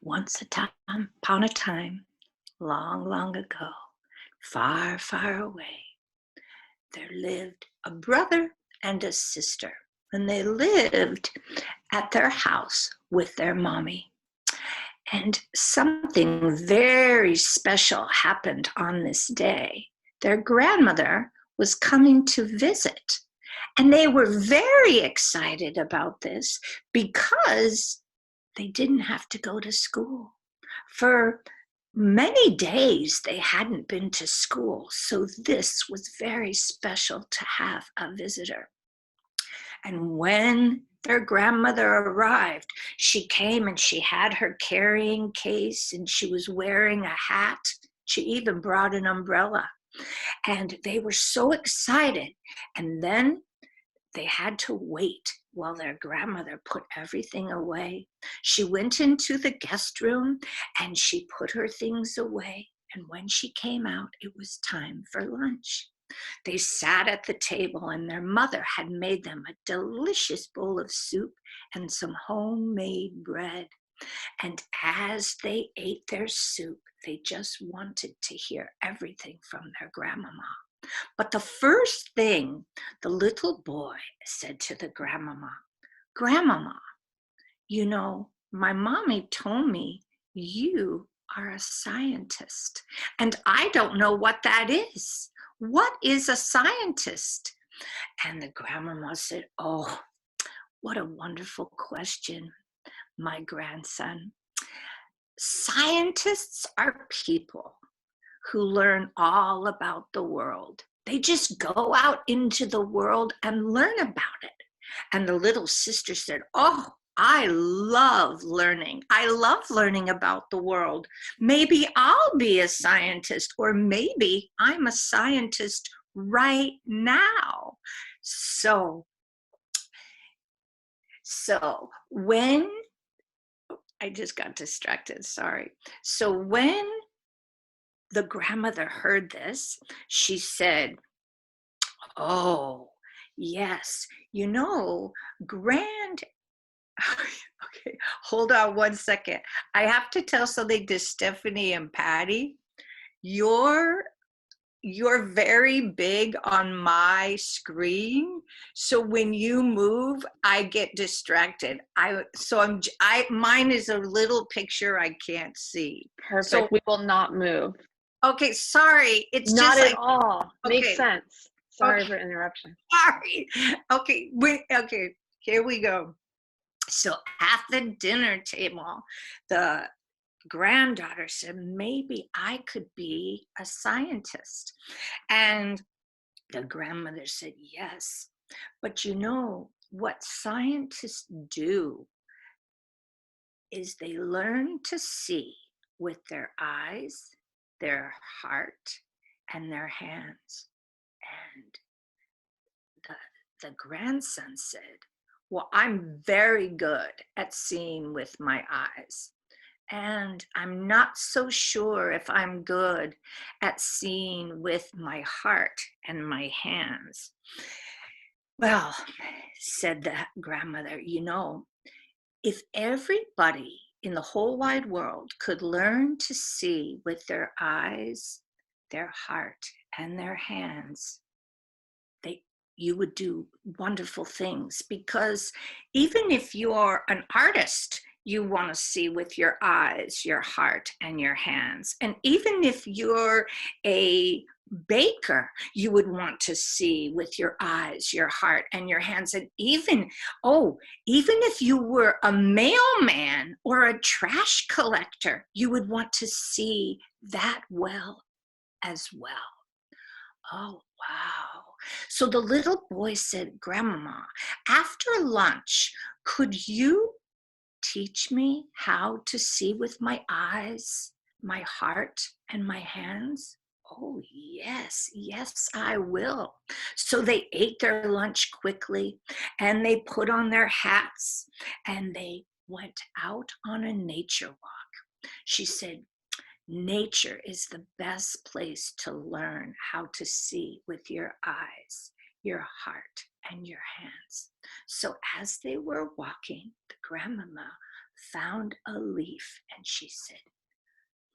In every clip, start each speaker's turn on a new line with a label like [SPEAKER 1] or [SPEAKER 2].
[SPEAKER 1] Once upon a time, long, long ago, far, far away, there lived a brother and a sister, and they lived at their house with their mommy. And something very special happened on this day. Their grandmother was coming to visit, and they were very excited about this because they didn't have to go to school. For many days, they hadn't been to school, so this was very special to have a visitor. And when their grandmother arrived, she came and she had her carrying case and she was wearing a hat. She even brought an umbrella. And they were so excited. And then they had to wait while their grandmother put everything away. She went into the guest room and she put her things away. And when she came out, it was time for lunch. They sat at the table and their mother had made them a delicious bowl of soup and some homemade bread. And as they ate their soup, they just wanted to hear everything from their grandmama. But the first thing the little boy said to the grandmama, "Grandmama, my mommy told me you are a scientist, and I don't know what that is. What is a scientist?" And the grandmama said, "Oh, what a wonderful question, my grandson. Scientists are people who learn all about the world. They just go out into the world and learn about it." And the little sister said, "Oh, I love learning. I love learning about the world. Maybe I'll be a scientist, or maybe I'm a scientist right now." So, when I just got distracted, sorry. So when the grandmother heard this, she said, "Oh, yes, you know, grand." Okay, hold on one second. I have to tell something to Stephanie and Patty. You're you're very big on my screen, so when you move, I get distracted. I mine is a little picture I can't see. So
[SPEAKER 2] Perfect. We will not move.
[SPEAKER 1] okay, sorry. It's
[SPEAKER 2] Not
[SPEAKER 1] just
[SPEAKER 2] at
[SPEAKER 1] like
[SPEAKER 2] all. Makes
[SPEAKER 1] okay,
[SPEAKER 2] sense. Sorry
[SPEAKER 1] okay,
[SPEAKER 2] for interruption.
[SPEAKER 1] sorry. Okay, here we go. So at the dinner table, the granddaughter said, "Maybe I could be a scientist." And the grandmother said, "Yes, but you know what scientists do is they learn to see with their eyes, their heart, and their hands." And the, the grandson said, "Well, I'm very good at seeing with my eyes. And I'm not so sure if I'm good at seeing with my heart and my hands." "Well," said the grandmother, if everybody in the whole wide world could learn to see with their eyes, their heart, and their hands, they you would do wonderful things, because even if you're an artist, you want to see with your eyes, your heart, and your hands. And even if you're a baker, you would want to see with your eyes, your heart, and your hands. And even if you were a mailman or a trash collector, you would want to see that well as well. Oh, wow. So the little boy said, "Grandmama, after lunch, could you teach me how to see with my eyes, my heart, and my hands?" "Oh, yes, yes, I will." So they ate their lunch quickly and they put on their hats and they went out on a nature walk. She said, "Nature is the best place to learn how to see with your eyes, your heart, and your hands." So as they were walking, the grandmama found a leaf, and she said,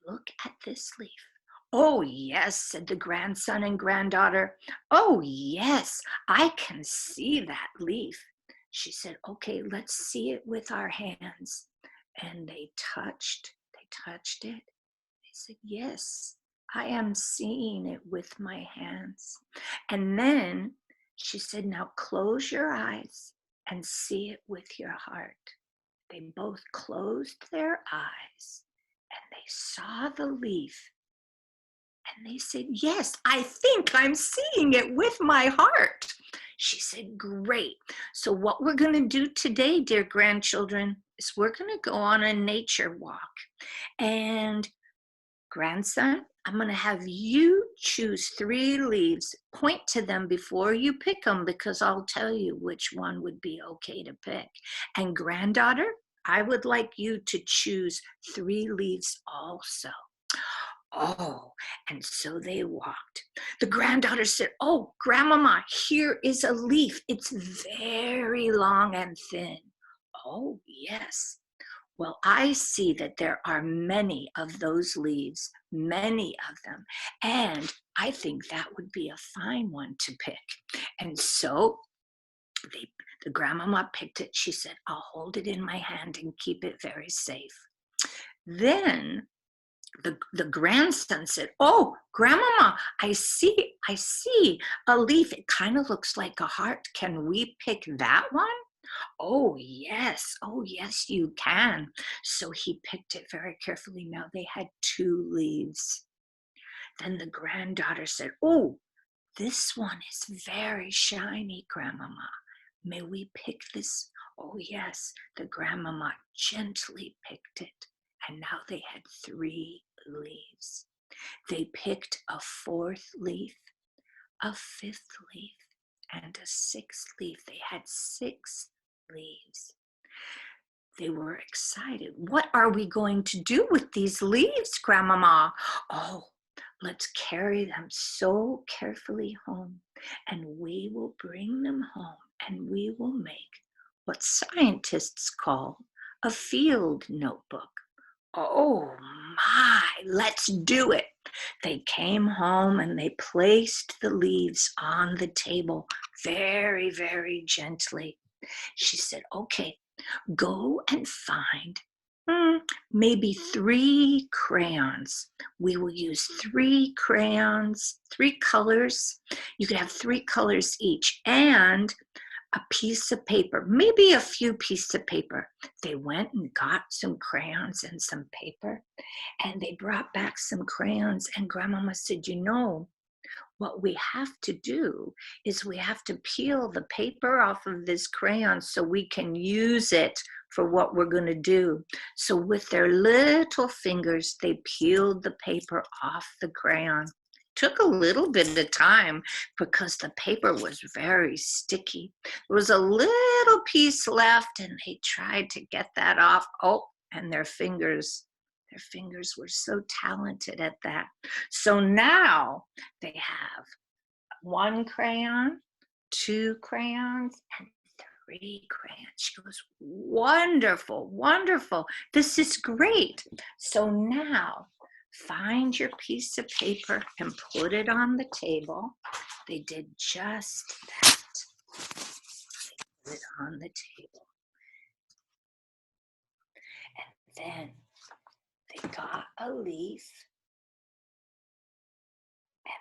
[SPEAKER 1] "Look at this leaf." "Oh, yes," said the grandson and granddaughter. "Oh, yes, I can see that leaf." She said, "Okay, let's see it with our hands." And they touched it. They said, "Yes, I am seeing it with my hands." And then she said, "Now close your eyes and see it with your heart." They both closed their eyes and they saw the leaf. And they said, "Yes, I think I'm seeing it with my heart." She said, "Great. So what we're going to do today, dear grandchildren, is we're going to go on a nature walk. And grandson, I'm going to have you choose 3 leaves. Point to them before you pick them, because I'll tell you which one would be okay to pick. And granddaughter, I would like you to choose 3 leaves also." Oh, and so they walked. The granddaughter said, "Oh, grandmama, here is a leaf. It's very long and thin." "Oh, yes. Well, I see that there are many of those leaves, many of them. And I think that would be a fine one to pick." And so they, the grandmama picked it. She said, "I'll hold it in my hand and keep it very safe." Then the grandson said, "Oh, grandmama, I see a leaf. It kind of looks like a heart. Can we pick that one?" "Oh, yes. Oh, yes, you can." So he picked it very carefully. Now they had 2 leaves. Then the granddaughter said, "Oh, this one is very shiny, grandmama. May we pick this?" "Oh, yes." The grandmama gently picked it. And now they had 3 leaves. They picked a 4th leaf, a 5th leaf, and a 6th leaf. They had 6 leaves. They were excited. "What are we going to do with these leaves, grandmama?" "Oh, let's carry them so carefully home, and we will bring them home, and we will make what scientists call a field notebook." "Oh my, let's do it." They came home and they placed the leaves on the table very, very gently. She said, "Okay, go and find maybe 3 crayons. We will use 3 crayons, 3 colors. You could have 3 colors each, and a piece of paper, maybe a few pieces of paper." They went and got some crayons and some paper, and they brought back some crayons. And grandmama said, "You know, what we have to do is we have to peel the paper off of this crayon so we can use it for what we're going to do." So with their little fingers, they peeled the paper off the crayon. Took a little bit of time because the paper was very sticky. There was a little piece left and they tried to get that off. Oh, and their fingers were so talented at that. So now they have 1 crayon, 2 crayons, and 3 crayons. She goes, "Wonderful, wonderful. This is great." So now find your piece of paper and put it on the table. They did just that. They put it on the table. And then they got a leaf and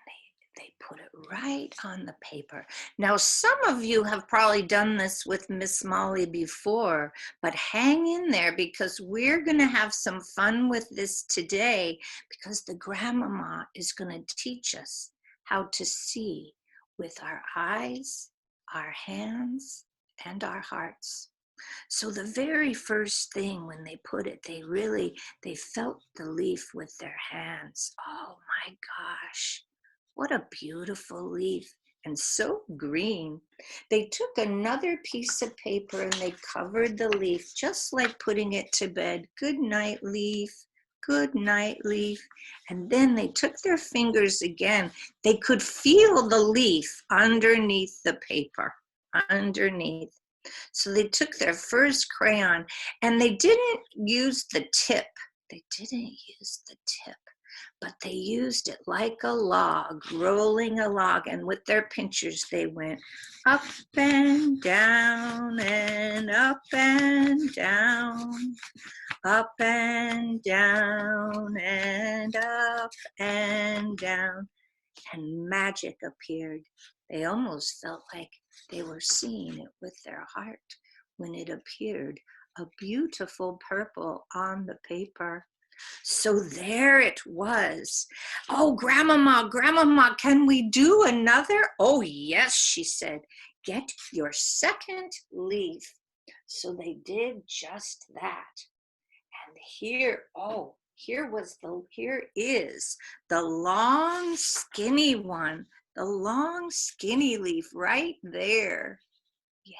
[SPEAKER 1] they put it right on the paper. Now, some of you have probably done this with Miss Molly before, but hang in there because we're going to have some fun with this today, because the grandmama is going to teach us how to see with our eyes, our hands, and our hearts. So the very first thing when they put it, they felt the leaf with their hands. Oh my gosh, what a beautiful leaf, and so green. They took another piece of paper and they covered the leaf, just like putting it to bed. Good night, leaf. Good night, leaf. And then they took their fingers again. They could feel the leaf underneath the paper, underneath. So they took their first crayon and they didn't use the tip. They didn't use the tip, but they used it like a log, rolling a log. And with their pinchers, they went up and down and up and down, up and down and up and down. And magic appeared. They almost felt like they were seeing it with their heart when it appeared, a beautiful purple on the paper. So there it was. Oh, Grandmama, can we do another? Oh, yes, she said. Get your second leaf. So they did just that. And here is the long skinny one, the long skinny leaf right there. Yeah,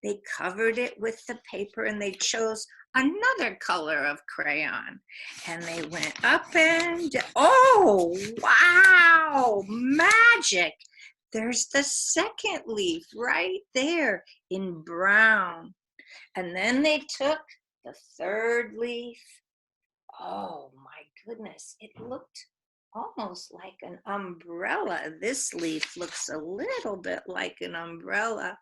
[SPEAKER 1] they covered it with the paper and they chose another color of crayon and they went up and oh, wow, magic. There's the second leaf right there in brown. And then they took the third leaf. Oh my goodness, it looked almost like an umbrella. This leaf looks a little bit like an umbrella.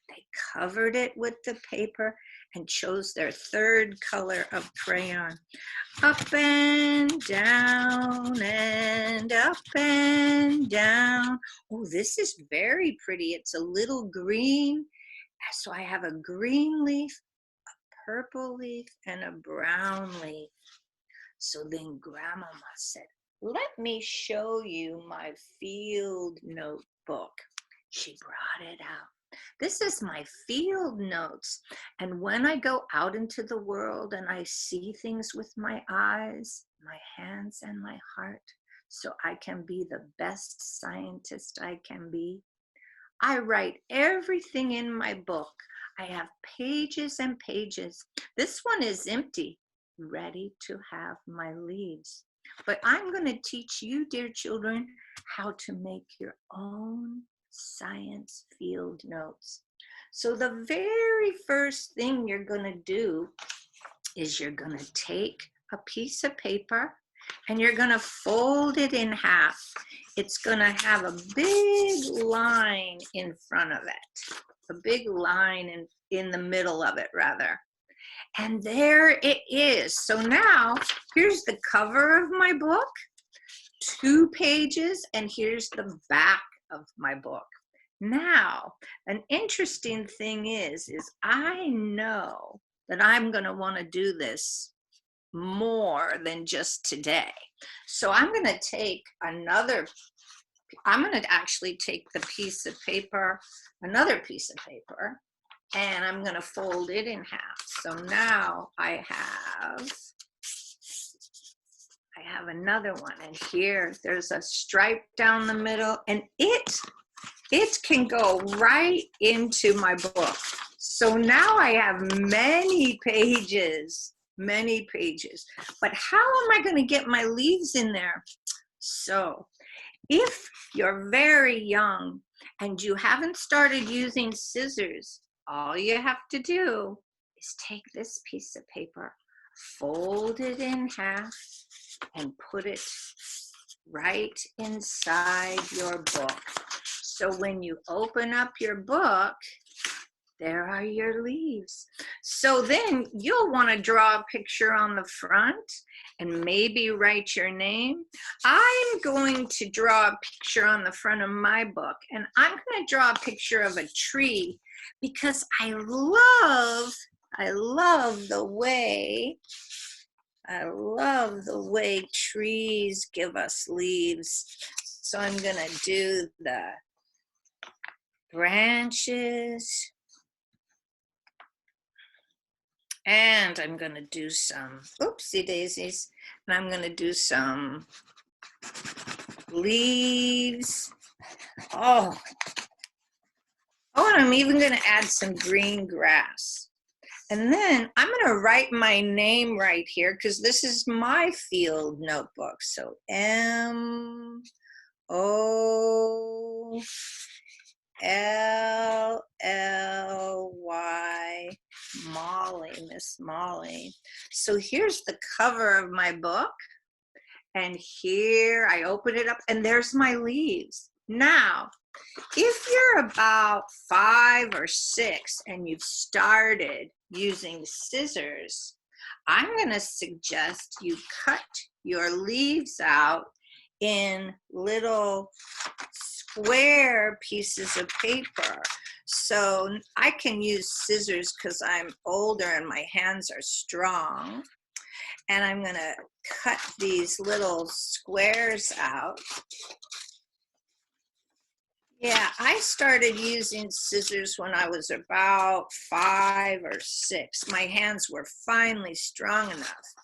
[SPEAKER 1] They covered it with the paper and chose their third color of crayon. Up and down and up and down. Oh, this is very pretty. It's a little green. So I have a green leaf, purple leaf, and a brown leaf. So then Grandmama said, let me show you my field notebook. She brought it out. This is my field notes. And when I go out into the world and I see things with my eyes, my hands, and my heart, so I can be the best scientist I can be, I write everything in my book. I have pages and pages. This one is empty, ready to have my leaves. But I'm going to teach you, dear children, how to make your own science field notes. So the very first thing you're going to do is you're going to take a piece of paper and you're going to fold it in half. It's going to have a big line in front of it, a big line in the middle of it, rather. And there it is. So now, here's the cover of my book, 2 pages, and here's the back of my book. Now, an interesting thing is I know that I'm going to want to do this more than just today. So I'm going to take actually take the piece of paper, another piece of paper, and I'm going to fold it in half. So now I have another one, and here there's a stripe down the middle, and it can go right into my book. So now I have many pages. But how am I going to get my leaves in there? So if you're very young and you haven't started using scissors, all you have to do is take this piece of paper, fold it in half, and put it right inside your book. So when you open up your book, there are your leaves. So then you'll want to draw a picture on the front and maybe write your name. I'm going to draw a picture on the front of my book, and I'm going to draw a picture of a tree because I love the way trees give us leaves. So I'm going to do the branches. And I'm going to do some, oopsie daisies, and I'm going to do some leaves. Oh, and I'm even going to add some green grass. And then I'm going to write my name right here because this is my field notebook. So MOLLY. Molly. So here's the cover of my book. And here I open it up and there's my leaves. Now, if you're about 5 or 6 and you've started using scissors, I'm going to suggest you cut your leaves out in little square pieces of paper. So I can use scissors because I'm older and my hands are strong. And I'm going to cut these little squares out. Yeah, I started using scissors when I was about 5 or 6. My hands were finally strong enough.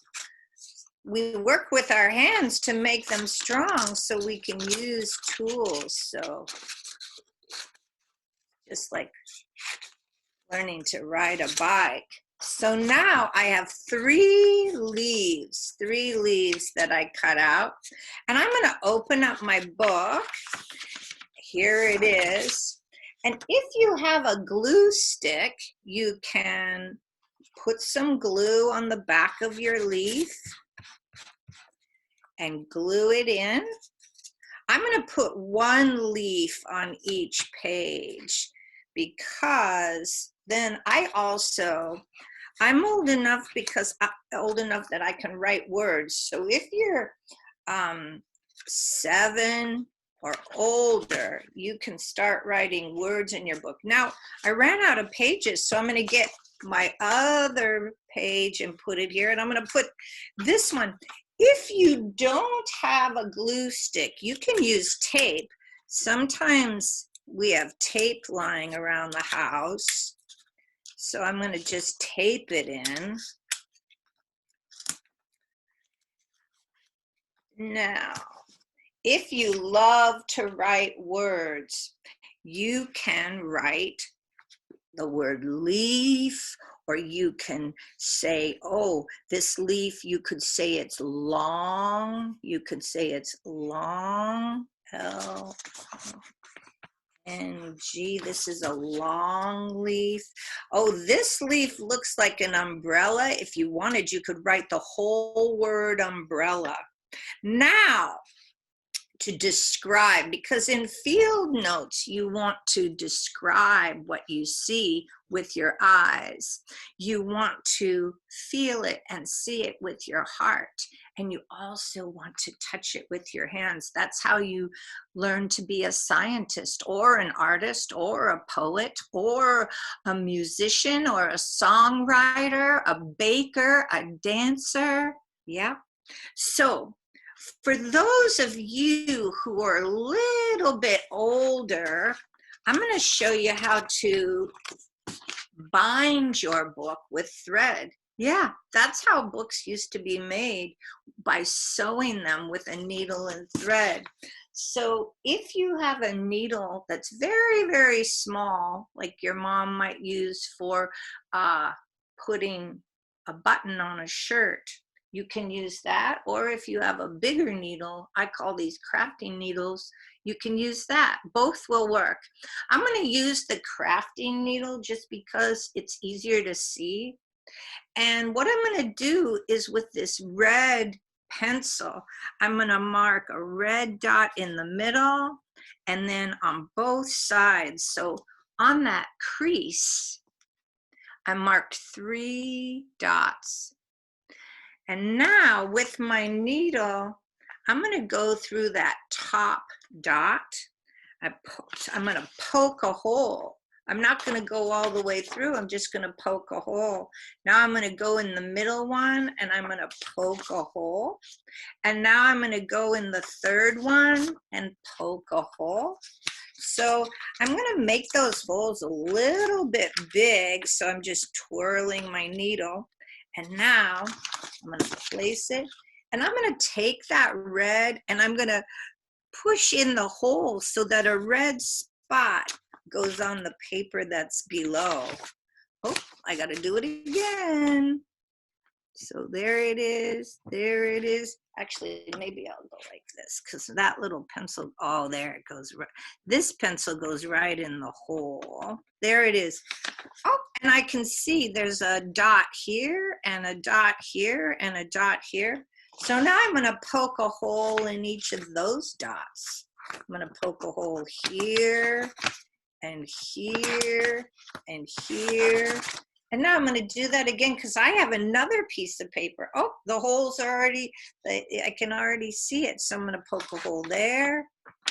[SPEAKER 1] We work with our hands to make them strong so we can use tools. So just like learning to ride a bike. So now I have 3 leaves that I cut out. And I'm going to open up my book. Here it is. And if you have a glue stick, you can put some glue on the back of your leaf and glue it in. I'm going to put 1 leaf on each page because then I'm old enough that I can write words. So if you're 7 or older, you can start writing words in your book. Now, I ran out of pages, so I'm going to get my other page and put it here, and I'm going to put this one. If you don't have a glue stick, you can use tape. Sometimes we have tape lying around the house, so I'm going to just tape it in. Now, if you love to write words, you can write the word leaf, or you can say, oh, this leaf, you could say it's long. You could say it's long, L-N-G. This is a long leaf. Oh, this leaf looks like an umbrella. If you wanted, you could write the whole word umbrella. Now, to describe, because in field notes, you want to describe what you see with your eyes. You want to feel it and see it with your heart. And you also want to touch it with your hands. That's how you learn to be a scientist or an artist or a poet or a musician or a songwriter, a baker, a dancer. Yeah. So, for those of you who are a little bit older, I'm going to show you how to bind your book with thread. Yeah, that's how books used to be made, by sewing them with a needle and thread. So if you have a needle that's very, very small, like your mom might use for putting a button on a shirt, you can use that. Or if you have a bigger needle, I call these crafting needles, you can use that. Both will work. I'm going to use the crafting needle just because it's easier to see. And what I'm going to do is with this red pencil, I'm going to mark a red dot in the middle and then on both sides. So on that crease, I marked 3 dots. And now with my needle, I'm going to go through that top dot. I'm going to poke a hole. I'm not going to go all the way through. I'm just going to poke a hole. Now I'm going to go in the middle one and I'm going to poke a hole. And now I'm going to go in the third one and poke a hole. So I'm going to make those holes a little bit big. So I'm just twirling my needle. And now I'm going to place it. And I'm going to take that red and I'm going to push in the hole so that a red spot goes on the paper that's below. Oh, I got to do it again. So there it is. There it is. Actually, maybe I'll go like this because that little pencil, oh, there it goes. This pencil goes right in the hole. There it is. Oh, and I can see there's a dot here and a dot here and a dot here. So now I'm going to poke a hole in each of those dots. I'm going to poke a hole here and here and here. And now I'm going to do that again because I have another piece of paper. Oh, the holes are already, I can already see it. So I'm going to poke a hole there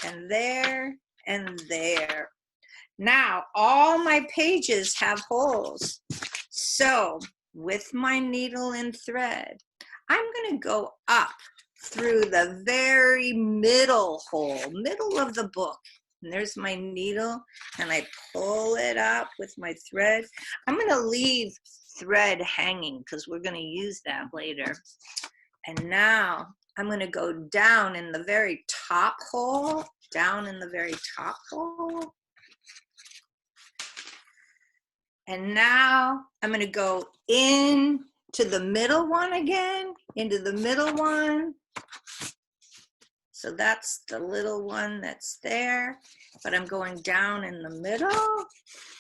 [SPEAKER 1] and there and there. Now, all my pages have holes. So with my needle and thread, I'm going to go up through the very middle hole, middle of the book. And there's my needle, and I pull it up with my thread. I'm going to leave thread hanging because we're going to use that later. And now I'm going to go down in the very top hole, down in the very top hole. And now I'm going to go in to the middle one again, into the middle one. So that's the little one that's there, but I'm going down in the middle.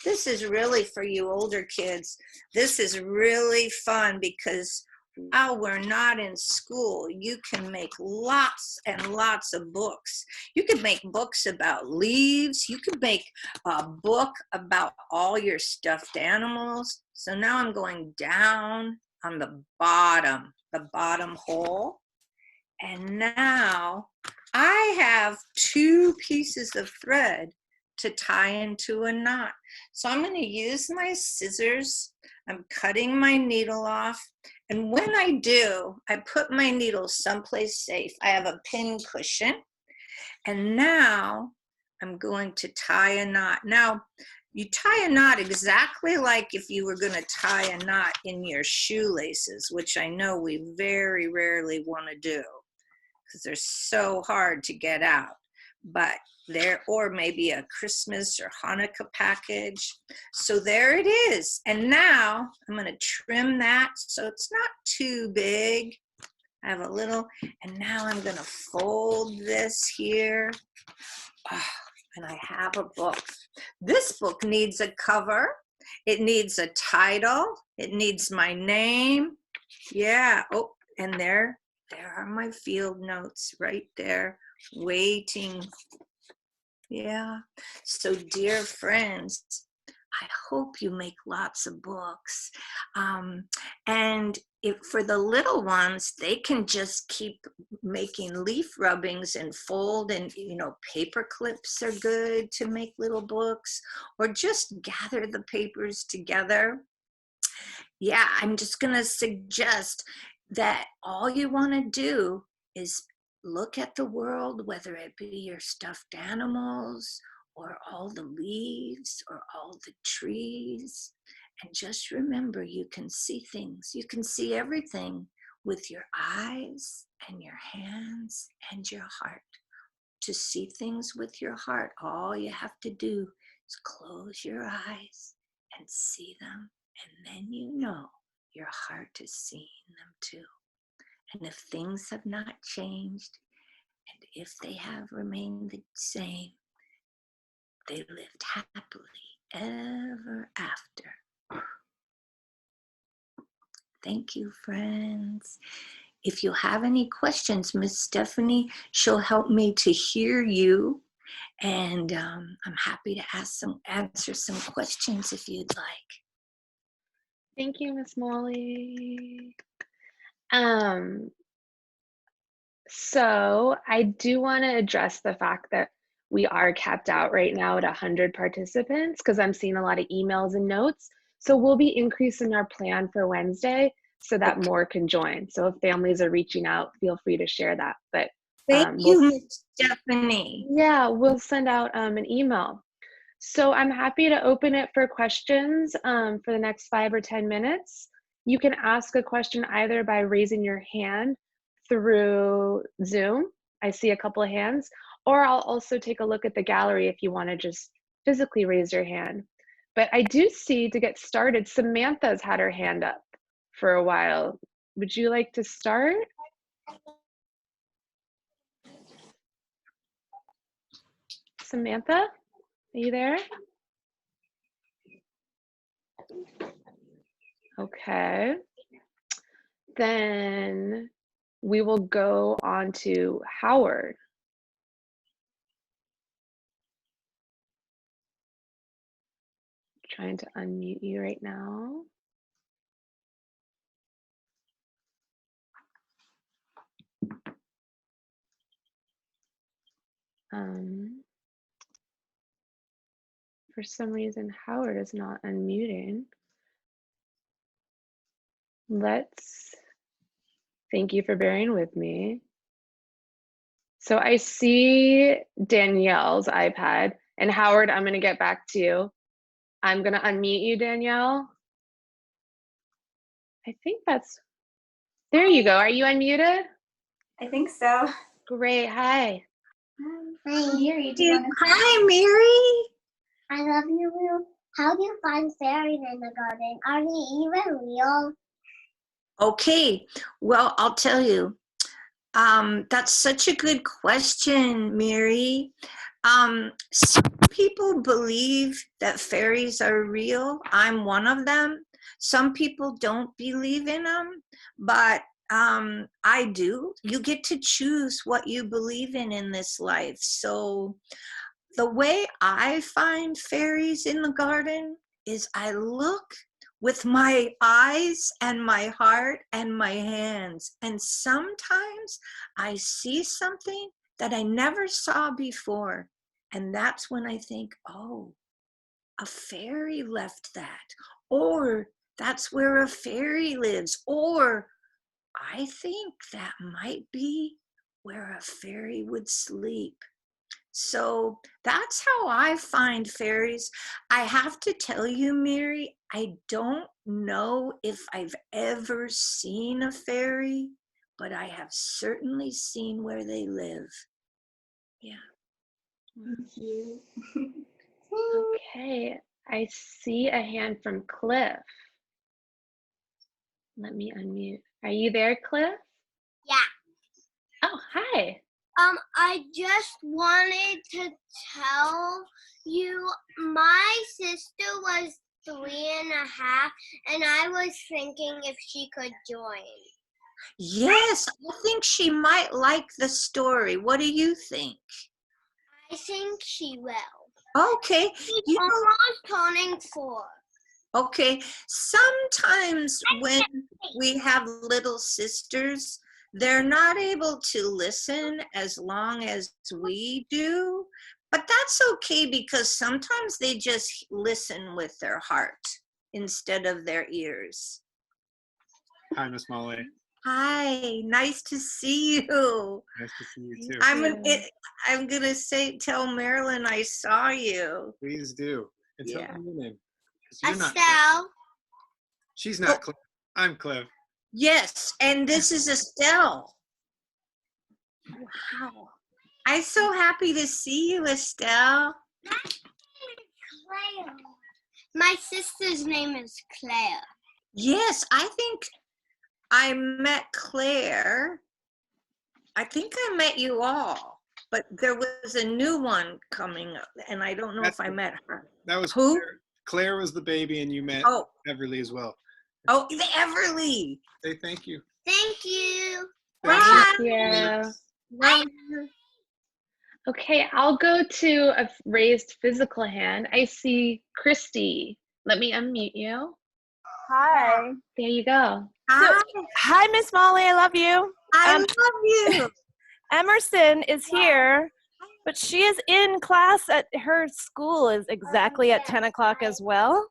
[SPEAKER 1] This is really for you older kids. This is really fun because while we're not in school, you can make lots and lots of books. You could make books about leaves. You could make a book about all your stuffed animals. So now I'm going down on the bottom hole. And now I have 2 pieces of thread to tie into a knot. So I'm going to use my scissors. I'm cutting my needle off. And when I do, I put my needle someplace safe. I have a pin cushion. And now I'm going to tie a knot. Now, you tie a knot exactly like if you were going to tie a knot in your shoelaces, which I know we very rarely want to do because they're so hard to get out. But there, or maybe a Christmas or Hanukkah package. So there it is. And now I'm going to trim that so it's not too big. I have a little, and now I'm going to fold this here. Oh, and I have a book. This book needs a cover. It needs a title. It needs my name. Yeah. Oh, and there are my field notes right there waiting. Yeah. So dear friends, I hope you make lots of books. And if for the little ones, they can just keep making leaf rubbings and fold, and paper clips are good to make little books, or just gather the papers together. Yeah, I'm just gonna suggest that all you wanna do is look at the world, whether it be your stuffed animals or all the leaves or all the trees. And just remember, you can see things. You can see everything with your eyes and your hands and your heart. To see things with your heart, all you have to do is close your eyes and see them. And then your heart is seeing them too. And if things have not changed, and if they have remained the same, they lived happily ever after. Thank you, friends. If you have any questions, Miss Stephanie, she'll help me to hear you. And I'm happy to answer some questions if you'd like.
[SPEAKER 2] Thank you, Miss Molly. So I do want to address the fact that we are capped out right now at 100 participants because I'm seeing a lot of emails and notes. So we'll be increasing our plan for Wednesday so that more can join. So if families are reaching out, feel free to share that. But
[SPEAKER 1] Thank you, Miss Stephanie.
[SPEAKER 2] Yeah, we'll send out an email. So I'm happy to open it for questions for the next 5 or 10 minutes. You can ask a question either by raising your hand through Zoom. I see a couple of hands, or I'll also take a look at the gallery if you want to just physically raise your hand. But I do see, to get started, Samantha's had her hand up for a while. Would you like to start? Samantha, are you there? Okay. Then we will go on to Howard. Trying to unmute you right now. For some reason, Howard is not unmuting. Thank you for bearing with me. So I see Danielle's iPad, and Howard, I'm gonna get back to you. I'm gonna unmute you, Danielle. I think there you go. Are you unmuted?
[SPEAKER 3] I think so.
[SPEAKER 2] Great, hi.
[SPEAKER 3] Hi, Mary.
[SPEAKER 1] Hi, Mary.
[SPEAKER 4] I love you. How do you find fairies in the garden? Are they even real?
[SPEAKER 1] Okay, well, I'll tell you. That's such a good question, Mary. Some people believe that fairies are real. I'm one of them. Some people don't believe in them, but I do. You get to choose what you believe in this life. So the way I find fairies in the garden is I look with my eyes and my heart and my hands. And sometimes I see something that I never saw before. And that's when I think, oh, a fairy left that. Or that's where a fairy lives. Or I think that might be where a fairy would sleep. So that's how I find fairies. I have to tell you, Mary, I don't know if I've ever seen a fairy, but I have certainly seen where they live. Yeah.
[SPEAKER 3] Thank you.
[SPEAKER 2] Okay, I see a hand from Cliff. Let me unmute. Are you there, Cliff?
[SPEAKER 4] Yeah.
[SPEAKER 2] Oh, hi.
[SPEAKER 4] I just wanted to tell you my sister was 3.5, and I was thinking if she could join.
[SPEAKER 1] Yes, I think she might like the story. What do you think?
[SPEAKER 4] I think she will.
[SPEAKER 1] Okay.
[SPEAKER 4] She's
[SPEAKER 1] You know,
[SPEAKER 4] almost turning 4.
[SPEAKER 1] okay, sometimes when we have little sisters, they're not able to listen as long as we do, but that's okay because sometimes they just listen with their heart instead of their ears.
[SPEAKER 5] Hi, Miss Molly.
[SPEAKER 1] Hi, nice to see you.
[SPEAKER 5] Nice to see you too.
[SPEAKER 1] I'm gonna tell Marilyn I saw you.
[SPEAKER 5] Please do. And tell
[SPEAKER 1] Yeah.
[SPEAKER 5] me your name. 'Cause you're not Cliff.
[SPEAKER 4] Estelle.
[SPEAKER 5] She's not Cliff. I'm Cliff.
[SPEAKER 1] Yes, and this is Estelle. Wow. I'm so happy to see you, Estelle.
[SPEAKER 4] Claire. My sister's name is Claire.
[SPEAKER 1] Yes, I think I met Claire. I think I met you all, but there was a new one coming up, and I don't know if I met her.
[SPEAKER 5] That was
[SPEAKER 1] Who?
[SPEAKER 5] Claire. Claire was the baby, and you met
[SPEAKER 1] Oh,
[SPEAKER 5] Everly as well.
[SPEAKER 1] oh, the Everly.
[SPEAKER 5] Say thank you.
[SPEAKER 4] Thank you.
[SPEAKER 1] Bye.
[SPEAKER 2] Yeah.
[SPEAKER 1] Bye.
[SPEAKER 2] Okay, I'll go to a raised physical hand. I see Christy. Let me unmute you.
[SPEAKER 6] Hi.
[SPEAKER 2] There you go.
[SPEAKER 1] Hi,
[SPEAKER 6] Hi, Miss Molly. I love you.
[SPEAKER 1] I love you.
[SPEAKER 6] Emerson is here, but she is in class at her school is exactly at 10 o'clock as well.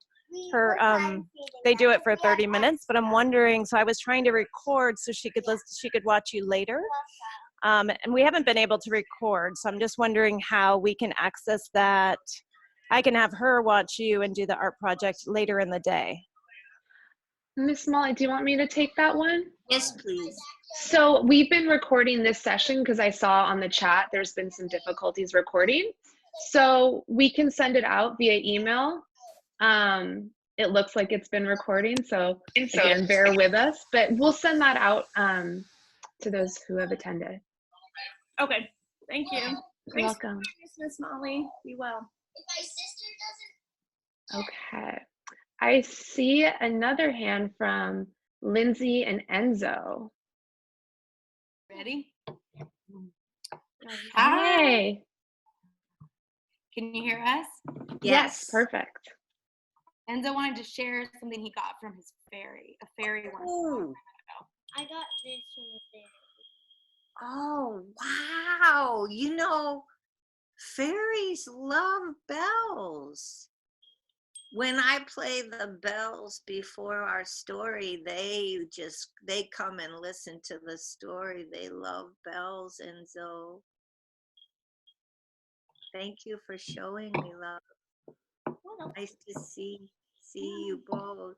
[SPEAKER 6] They do it for 30 minutes, but I'm wondering, so I was trying to record so she could watch you later. And we haven't been able to record, so I'm just wondering how we can access that. I can have her watch you and do the art project later in the day.
[SPEAKER 2] Miss Molly, do you want me to take that one?
[SPEAKER 1] Yes, please.
[SPEAKER 2] So we've been recording this session because I saw on the chat there's been some difficulties recording. So we can send it out via email. It looks like it's been recording, so again, bear with us, but we'll send that out to those who have attended.
[SPEAKER 6] Okay, thank you.
[SPEAKER 2] You're welcome.
[SPEAKER 3] Miss Molly. Be well.
[SPEAKER 4] If my sister doesn't.
[SPEAKER 2] Okay. I see another hand from Lindsay and Enzo.
[SPEAKER 7] Ready?
[SPEAKER 2] Hi.
[SPEAKER 7] Can you hear us?
[SPEAKER 1] Yes.
[SPEAKER 2] Perfect.
[SPEAKER 7] Enzo wanted to share something he got from his fairy. A fairy once.
[SPEAKER 1] Ooh.
[SPEAKER 4] I got this from the thing.
[SPEAKER 1] Oh, wow. You know, fairies love bells. When I play the bells before our story, they come and listen to the story. They love bells, Enzo. Thank you for showing me love. Nice to see you both.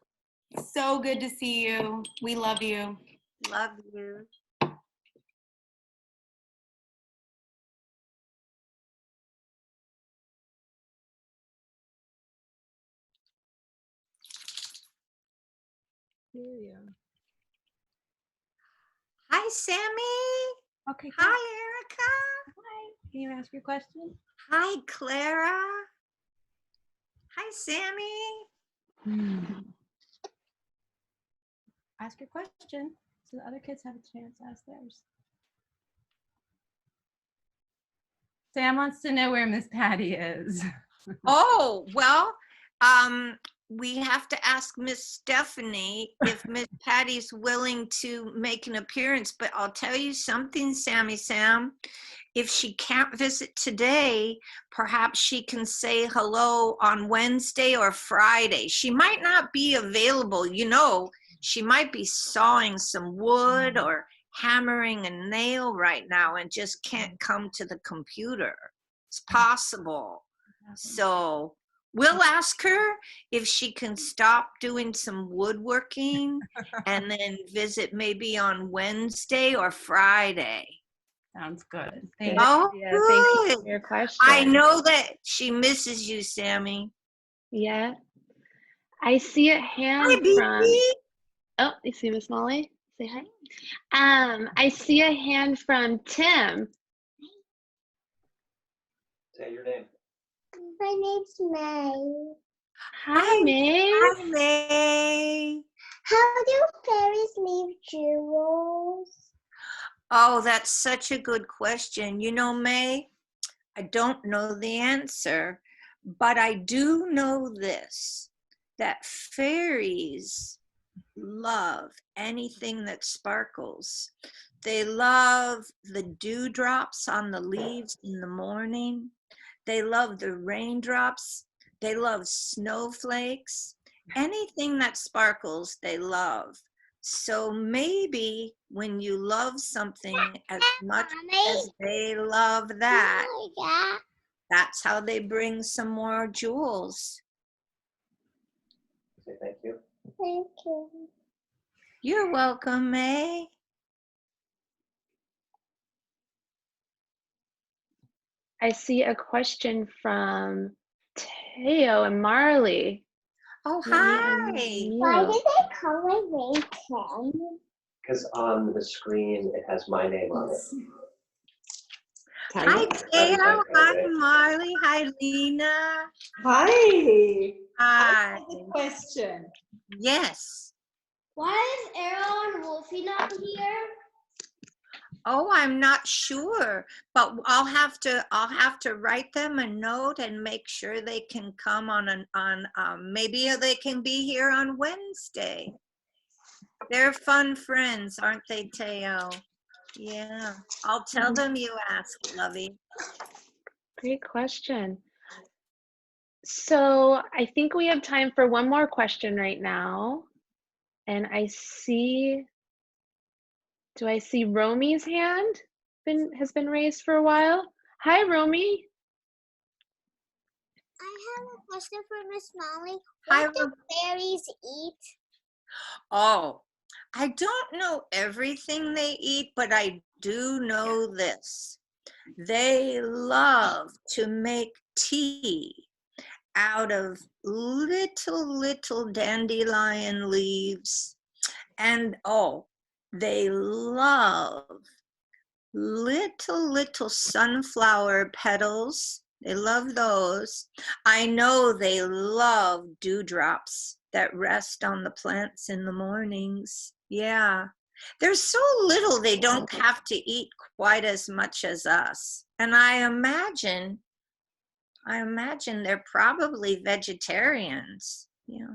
[SPEAKER 7] So good to see you. We love you.
[SPEAKER 1] Love you. Hi, Sammy.
[SPEAKER 7] Okay.
[SPEAKER 1] Hi, Erica.
[SPEAKER 7] Hi. Can you ask your question?
[SPEAKER 1] Hi, Clara. Hi, Sammy.
[SPEAKER 7] Ask your question so the other kids have a chance to ask theirs. Sam wants to know where Miss Patty is.
[SPEAKER 1] Oh, well, we have to ask Miss Stephanie if Miss Patty's willing to make an appearance, but I'll tell you something, Sammy Sam. If she can't visit today, perhaps she can say hello on Wednesday or Friday. She might not be available, you know, she might be sawing some wood or hammering a nail right now and just can't come to the computer. It's possible. So we'll ask her if she can stop doing some woodworking and then visit maybe on Wednesday or Friday.
[SPEAKER 7] Sounds good.
[SPEAKER 2] Good
[SPEAKER 7] Thank you.
[SPEAKER 1] Oh,
[SPEAKER 2] idea. Thank you
[SPEAKER 1] good.
[SPEAKER 2] for your question.
[SPEAKER 1] I know that she misses you, Sammy.
[SPEAKER 2] Yeah. I see a
[SPEAKER 1] Hi,
[SPEAKER 2] hand from,
[SPEAKER 1] BB.
[SPEAKER 2] oh, you see Miss Molly? Say hi. I see a hand from Tim.
[SPEAKER 8] Say your name.
[SPEAKER 4] My name's May.
[SPEAKER 2] Hi, May.
[SPEAKER 1] Hi, May.
[SPEAKER 4] How do fairies leave jewels?
[SPEAKER 1] Oh, that's such a good question. You know, May, I don't know the answer, but I do know this, that fairies love anything that sparkles. They love the dewdrops on the leaves in the morning. They love the raindrops. They love snowflakes. Anything that sparkles, they love. So maybe when you love something as much as they love that,
[SPEAKER 4] Yeah.
[SPEAKER 1] that's how they bring some more jewels.
[SPEAKER 8] Say thank you.
[SPEAKER 4] Thank you.
[SPEAKER 1] You're welcome, May.
[SPEAKER 2] I see a question from Teo and Marley.
[SPEAKER 1] Oh,
[SPEAKER 2] Let me
[SPEAKER 1] hi.
[SPEAKER 4] Why
[SPEAKER 2] unmute.
[SPEAKER 4] did they call my name Tim?
[SPEAKER 8] Because on the screen, it has my name on it.
[SPEAKER 1] Hi, Teo. Hi, Marley. Hi, Lena.
[SPEAKER 9] Hi.
[SPEAKER 1] Hi.
[SPEAKER 9] Good question.
[SPEAKER 1] Yes.
[SPEAKER 4] Why is Arrow and Wolfie not here?
[SPEAKER 1] Oh, I'm not sure, but I'll have to write them a note and make sure they can come maybe they can be here on Wednesday. They're fun friends, aren't they, Teo? Yeah, I'll tell them you asked, Lovey.
[SPEAKER 2] Great question. So I think we have time for one more question right now. And do I see Romy's hand has been raised for a while? Hi, Romy.
[SPEAKER 4] I have a question for Miss Molly.
[SPEAKER 1] Hi,
[SPEAKER 4] What do fairies eat?
[SPEAKER 1] Oh, I don't know everything they eat, but I do know this. They love to make tea out of little dandelion leaves. And they love little sunflower petals. They love those. I know they love dewdrops that rest on the plants in the mornings. Yeah. They're so little they don't have to eat quite as much as us. And I imagine they're probably vegetarians. Yeah.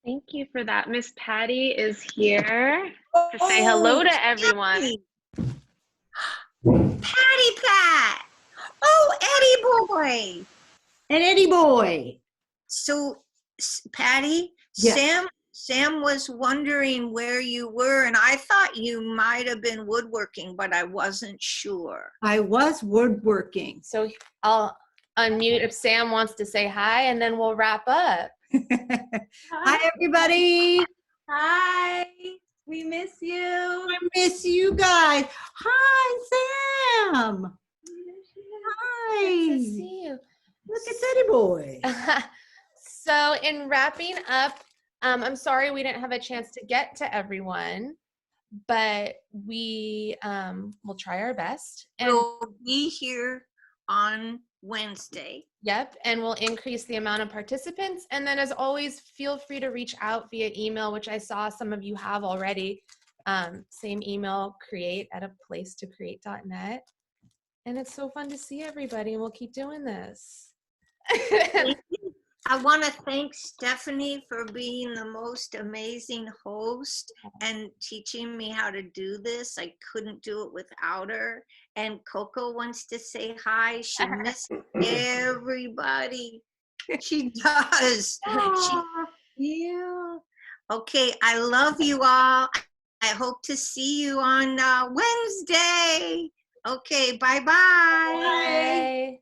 [SPEAKER 2] Thank you for that. Miss Patty is here to say hello to everyone.
[SPEAKER 1] Patty Pat. Oh, Eddie boy.
[SPEAKER 9] And Eddie boy.
[SPEAKER 1] So, Patty,
[SPEAKER 9] Yes.
[SPEAKER 1] Sam was wondering where you were, and I thought you might have been woodworking, but I wasn't sure.
[SPEAKER 9] I was woodworking.
[SPEAKER 2] So I'll unmute if Sam wants to say hi, and then we'll wrap up.
[SPEAKER 9] Hi, everybody.
[SPEAKER 7] Hi. We miss you.
[SPEAKER 9] I miss you guys. Hi, Sam. Hi.
[SPEAKER 2] Good to see you.
[SPEAKER 9] Look at Eddie boy.
[SPEAKER 2] So in wrapping up, I'm sorry we didn't have a chance to get to everyone, but we will try our best. And
[SPEAKER 1] We'll be here on Wednesday.
[SPEAKER 2] yep, and we'll increase the amount of participants. And then as always, feel free to reach out via email, which I saw some of you have already. Same email, create@aplacetocreate.net. And it's so fun to see everybody, and we'll keep doing this.
[SPEAKER 1] I want to thank Stephanie for being the most amazing host and teaching me how to do this. I couldn't do it without her. And Coco wants to say hi. She misses everybody. She does. Yeah. Okay, I love you all. I hope to see you on Wednesday. Okay, bye-bye.
[SPEAKER 2] Bye.